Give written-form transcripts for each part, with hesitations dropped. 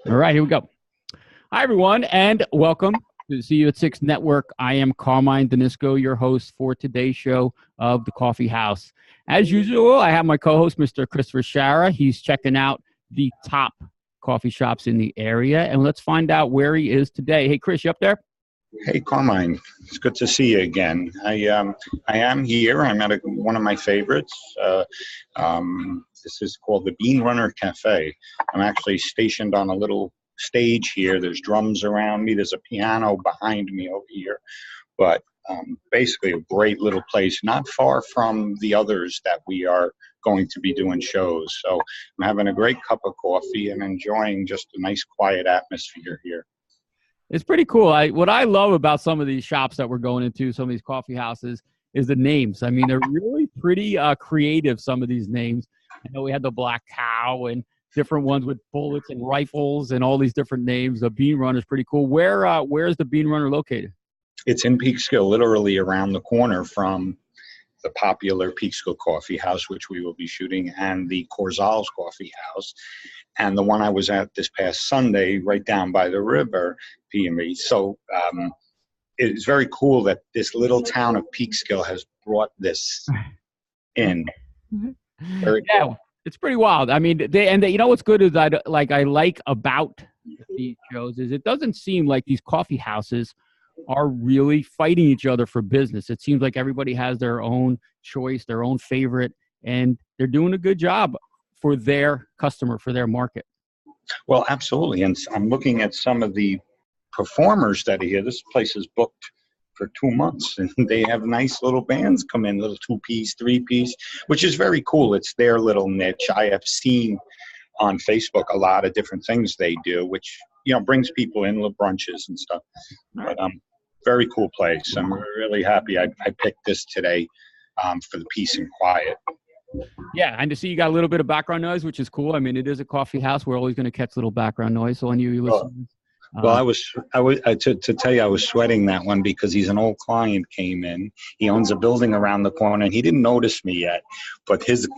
All right, here we go. Hi, everyone, and welcome to the See You at 6 Network. I am Carmine Danisco, your host for today's show of The Coffee House. As usual, I have my co-host, Mr. Christopher Shara. He's checking out the top coffee shops in the area, and let's find out where he is today. Hey, Chris, you up there? Hey, Carmine. It's good to see you again. I am here. I'm at one of my favorites. This is called the Bean Runner Cafe. I'm actually stationed on a little stage here. There's drums around me. There's a piano behind me over here. But basically a great little place, not far from the others that we are going to be doing shows. So I'm having a great cup of coffee and enjoying just a nice quiet atmosphere here. It's pretty cool. What I love about some of these shops that we're going into, some of these coffee houses, is the names. I mean, they're really pretty creative, some of these names. I know we had the Black Cow and different ones with bullets and rifles and all these different names. The Bean Runner is pretty cool. Where's the Bean Runner located? It's in Peekskill, literally around the corner from the popular Peekskill Coffee House, which we will be shooting, and the Corzals Coffee House, and the one I was at this past Sunday, right down by the river, PME. So it's very cool that this little town of Peekskill has brought this in. Very cool. It's pretty wild. I mean, you know what's good is I like about these shows is it doesn't seem like these coffee houses are really fighting each other for business. It seems like everybody has their own choice, their own favorite, and they're doing a good job for their customer, for their market. Well, absolutely. And I'm looking at some of the performers that are here. This place is booked for 2 months, and they have nice little bands come in, little 2-piece, 3-piece, which is very cool. It's their little niche. I have seen on Facebook a lot of different things they do, which, you know, brings people in, little brunches and stuff. But very cool place. I'm really happy I picked this today for the peace and quiet. Yeah, and to see you got a little bit of background noise, which is cool. I mean, it is a coffee house. We're always going to catch little background noise. So when you listen. Well, to tell you, I was sweating that one because he's an old client came in. He owns a building around the corner, and he didn't notice me yet. But his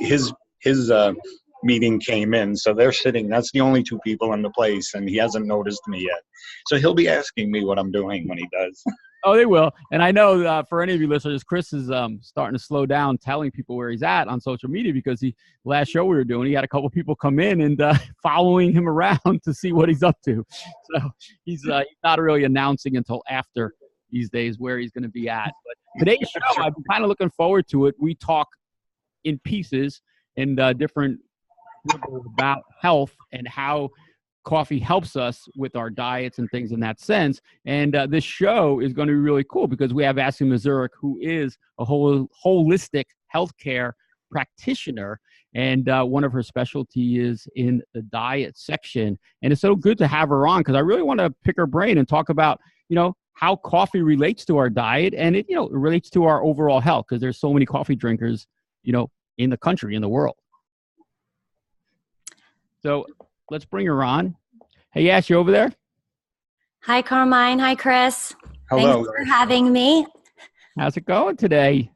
meeting came in, so they're sitting. That's the only 2 people in the place, and he hasn't noticed me yet. So he'll be asking me what I'm doing when he does. Oh, they will. And I know for any of you listeners, Chris is starting to slow down telling people where he's at on social media because last show we were doing, he had a couple people come in and following him around to see what he's up to. So he's not really announcing until after these days where he's going to be at. But today's show, I've been kind of looking forward to it. We talk in pieces and different about health and how coffee helps us with our diets and things in that sense. And this show is going to be really cool because we have Ashley Mazurik, who is a holistic healthcare practitioner. And one of her specialty is in the diet section. And it's so good to have her on because I really want to pick her brain and talk about, you know, how coffee relates to our diet and it relates to our overall health because there's so many coffee drinkers, you know, in the country, in the world. So let's bring her on. Hey, Ash, you over there? Hi, Carmine. Hi, Chris. Hello. Thanks for having me. How's it going today?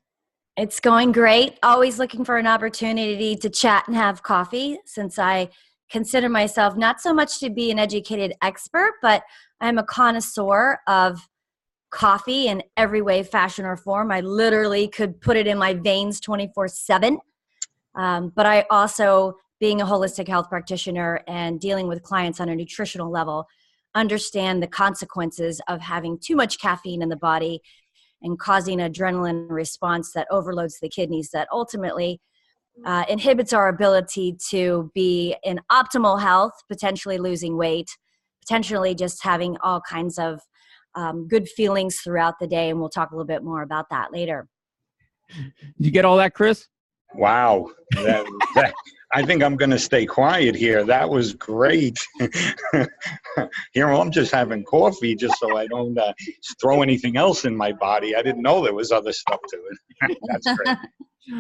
It's going great. Always looking for an opportunity to chat and have coffee since I consider myself not so much to be an educated expert, but I'm a connoisseur of coffee in every way, fashion, or form. I literally could put it in my veins 24/7. But I also, being a holistic health practitioner and dealing with clients on a nutritional level, understand the consequences of having too much caffeine in the body and causing adrenaline response that overloads the kidneys that ultimately inhibits our ability to be in optimal health, potentially losing weight, potentially just having all kinds of good feelings throughout the day. And we'll talk a little bit more about that later. Did you get all that, Chris? Wow. I think I'm going to stay quiet here. That was great. Here I'm just having coffee just so I don't throw anything else in my body. I didn't know there was other stuff to it. That's great.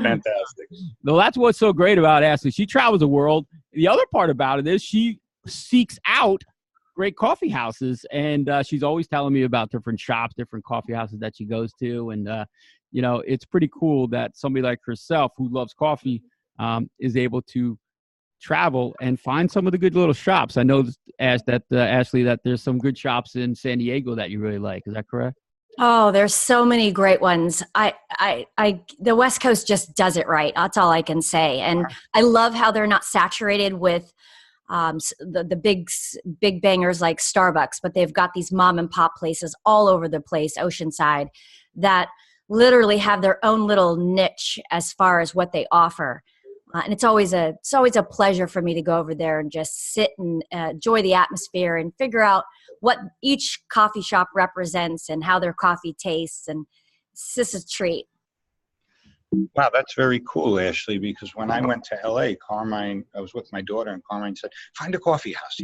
Fantastic. Well, that's what's so great about Ashley. She travels the world. The other part about it is she seeks out great coffee houses, and she's always telling me about different shops, different coffee houses that she goes to. And, you know, it's pretty cool that somebody like herself who loves coffee is able to travel and find some of the good little shops. I know, Ashley, that there's some good shops in San Diego that you really like. Is that correct? Oh, there's so many great ones. The West Coast just does it right. That's all I can say. And I love how they're not saturated with the big bangers like Starbucks, but they've got these mom and pop places all over the place, Oceanside, that literally have their own little niche as far as what they offer. And it's always a pleasure for me to go over there and just sit and enjoy the atmosphere and figure out what each coffee shop represents and how their coffee tastes. And it's just a treat. Wow, that's very cool, Ashley, because when I went to LA, Carmine, I was with my daughter, and Carmine said, find a coffee house.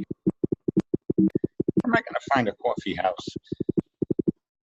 Where am I going to find a coffee house?